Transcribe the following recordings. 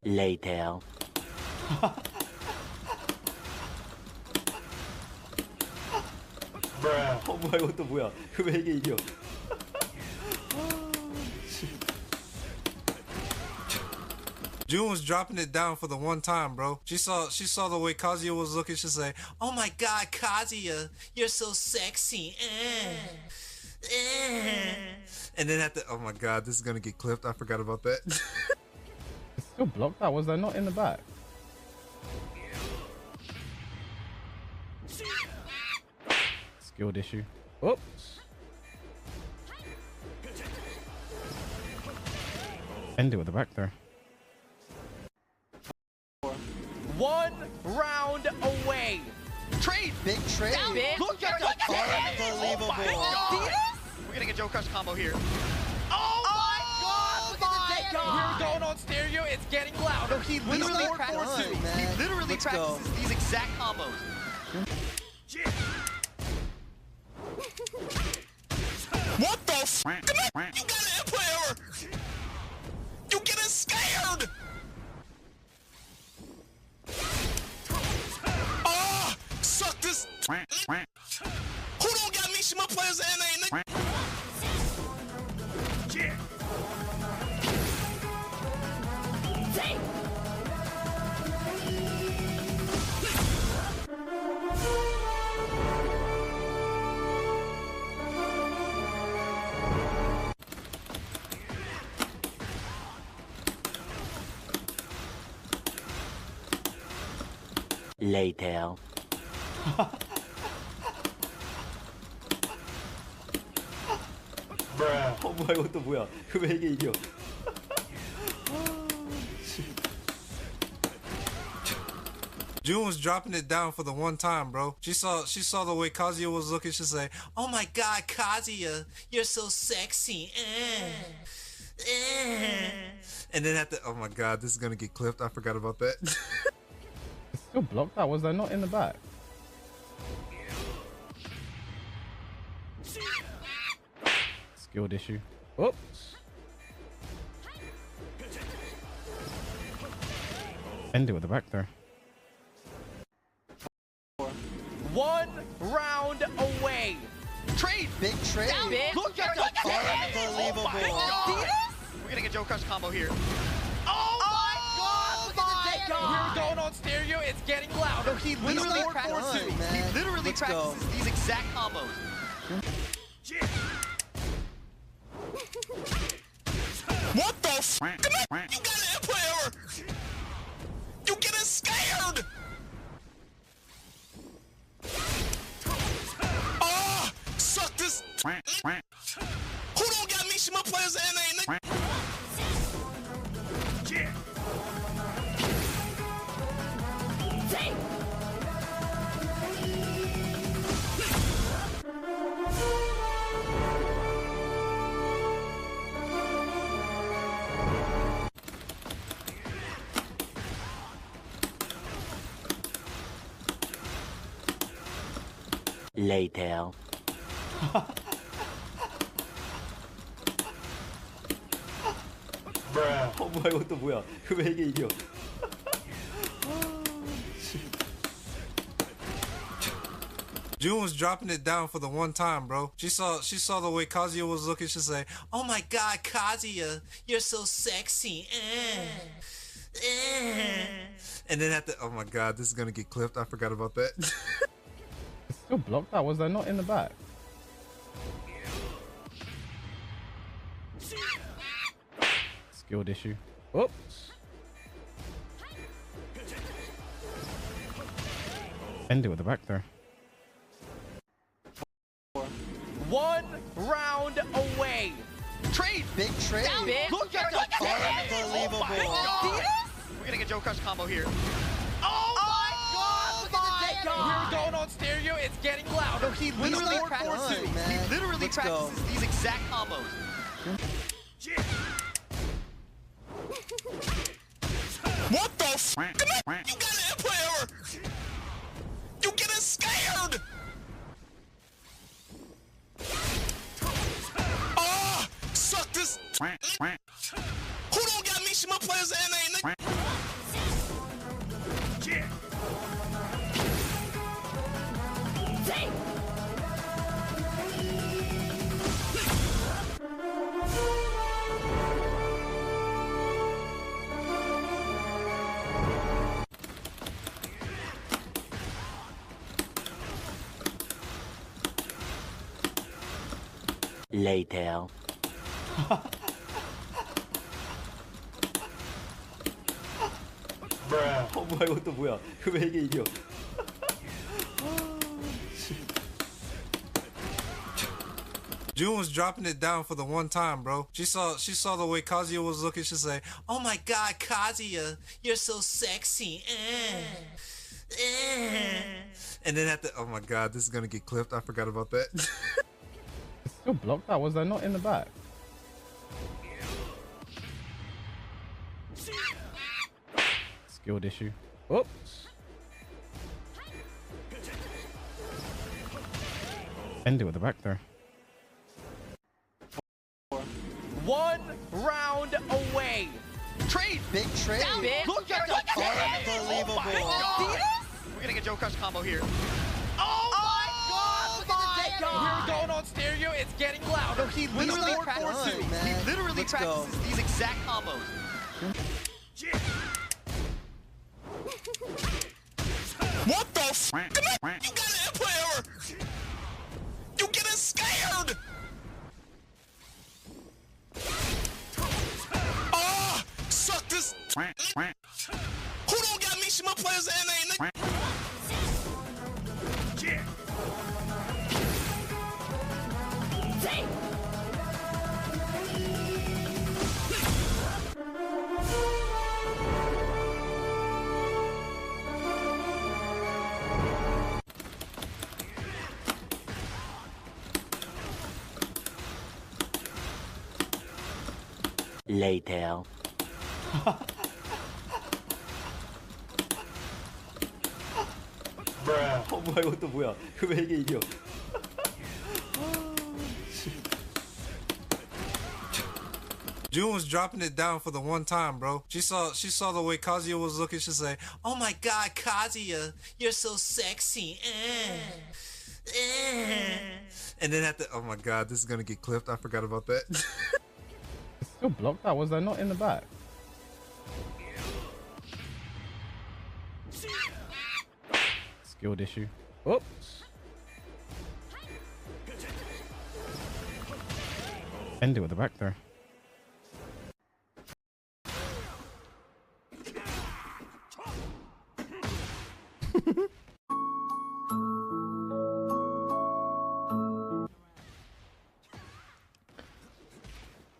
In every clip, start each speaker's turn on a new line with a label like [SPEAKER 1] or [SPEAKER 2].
[SPEAKER 1] Later.
[SPEAKER 2] 뭐야 이것도 뭐야? 왜 이게 이겨?
[SPEAKER 3] June was dropping it down for the one time, bro. She saw the way Kazuya was looking. She say, "Oh my God, Kazuya, you're so sexy." And then at the oh my God, this is gonna get clipped. I forgot about that.
[SPEAKER 4] It's still blocked out. Was there not in the back? Skilled issue. Oops. End it with the back there.
[SPEAKER 5] One round away. Trade.
[SPEAKER 6] Big trade.
[SPEAKER 5] Look at the
[SPEAKER 6] Unbelievable.
[SPEAKER 5] We're getting a Joe Crush combo here. Oh my God! We're going on stereo. It's getting louder.
[SPEAKER 6] He
[SPEAKER 5] Literally
[SPEAKER 6] practices. He
[SPEAKER 5] literally practices these exact combos.
[SPEAKER 3] What the f? You got an empire! You getting scared! Ah! Suck this! Who don't got Mishima players and ain't
[SPEAKER 1] Later.
[SPEAKER 2] 뭐야 이것도 뭐야? 왜 이게 이겨?
[SPEAKER 3] June was dropping it down for the one time, bro. She saw the way Kazuya was looking. She say, "Oh my God, Kazuya, you're so sexy." And then at the oh my God, this is gonna get clipped. I forgot about that.
[SPEAKER 4] It's still blocked out. Was there not in the back? Skilled issue. Oops. End it with the back there.
[SPEAKER 5] One round away. Trade.
[SPEAKER 6] Big trade.
[SPEAKER 5] Look at the
[SPEAKER 6] Unbelievable.
[SPEAKER 5] We're getting a Joe Crush combo here. Oh my God! We're going on stereo. It's getting louder. He literally practices these exact combos.
[SPEAKER 3] What the f? You got an empire! You getting scared! Ah! Suck this! Who don't got Mishima players and ain't
[SPEAKER 1] Later.
[SPEAKER 2] 뭐야 이것도 뭐야? 왜 이게 이겨?
[SPEAKER 3] June was dropping it down for the one time, bro. She saw the way Kazuya was looking. She say, "Oh my God, Kazuya, you're so sexy." And then at the oh my God, this is gonna get clipped. I forgot about that.
[SPEAKER 4] It's still blocked out. Was there not in the back? Skilled issue. Oops. End it with the back there.
[SPEAKER 5] One round away. Trade.
[SPEAKER 6] Big trade.
[SPEAKER 5] Look at the
[SPEAKER 6] Unbelievable.
[SPEAKER 5] We're getting a Joe Crush combo here. Oh my God! We're going on stereo. It's getting louder. He literally practices these exact combos.
[SPEAKER 3] What the f? You got an empire! You getting scared! Ah! Suck this! Who don't got Mishima players and ain't
[SPEAKER 1] Later.
[SPEAKER 2] 뭐야 이것도 뭐야? 왜 이게 이겨?
[SPEAKER 3] June was dropping it down for the one time, bro. She saw the way Kazuya was looking. She say, "Oh my God, Kazuya, you're so sexy." And then at the, oh my God, this is gonna get clipped. I forgot about that.
[SPEAKER 4] Still blocked that. Was I not in the back? Skilled issue. Oops. End it with the back there.
[SPEAKER 5] 1 round away. Trade.
[SPEAKER 6] Big trade.
[SPEAKER 5] Big. Look at the
[SPEAKER 6] Unbelievable.
[SPEAKER 5] Oh my God. We're gonna get Joe Crush combo here. Oh my God! Look at the We're going on stereo. It's getting loud. No, he literally practices. He literally practices these exact combos.
[SPEAKER 7] What the f? You got an input error! You getting scared! Ah! Suck this! Who don't got Mishima players and ain't
[SPEAKER 1] Later.
[SPEAKER 2] 뭐야 이것도 뭐야? 왜 이게 이겨?
[SPEAKER 3] June was dropping it down for the one time, bro. She saw the way Kazuya was looking. She say, "Oh my God, Kazuya, you're so sexy." And then at the, oh my God, this is gonna get clipped. I forgot about that.
[SPEAKER 4] Still blocked that. Was I not in the back? Skilled issue. Oops. End it with the back there.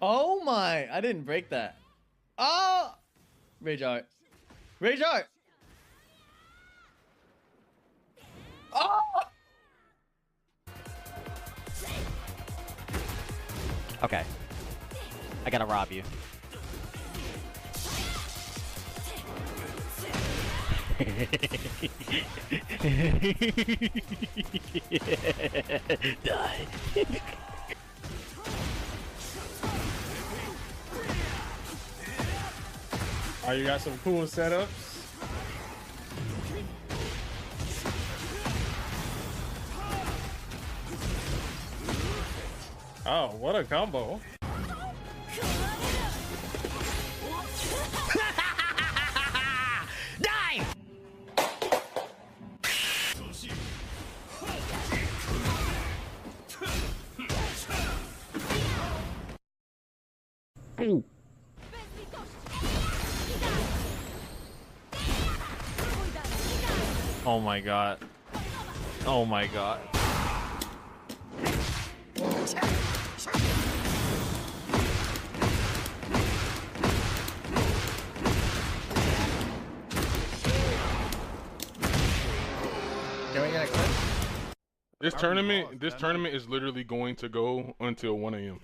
[SPEAKER 8] Oh my, I didn't break that. Oh! Rage art. Rage art! Oh!
[SPEAKER 5] Okay. I gotta rob you.
[SPEAKER 1] Die.
[SPEAKER 9] Oh, you got some cool setups. Oh, what a combo.
[SPEAKER 5] Die!
[SPEAKER 4] Ooh.
[SPEAKER 9] Oh my God. Oh my God.
[SPEAKER 8] Can we get a clip?
[SPEAKER 10] This tournament is literally going to go until 1 a.m.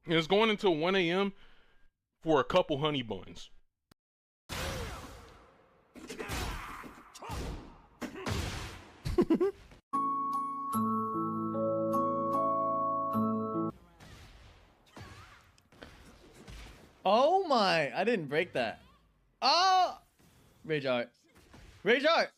[SPEAKER 10] It's going until 1 a.m. for a couple honey buns.
[SPEAKER 8] Oh my, I didn't break that. Oh! Rage art. Rage art!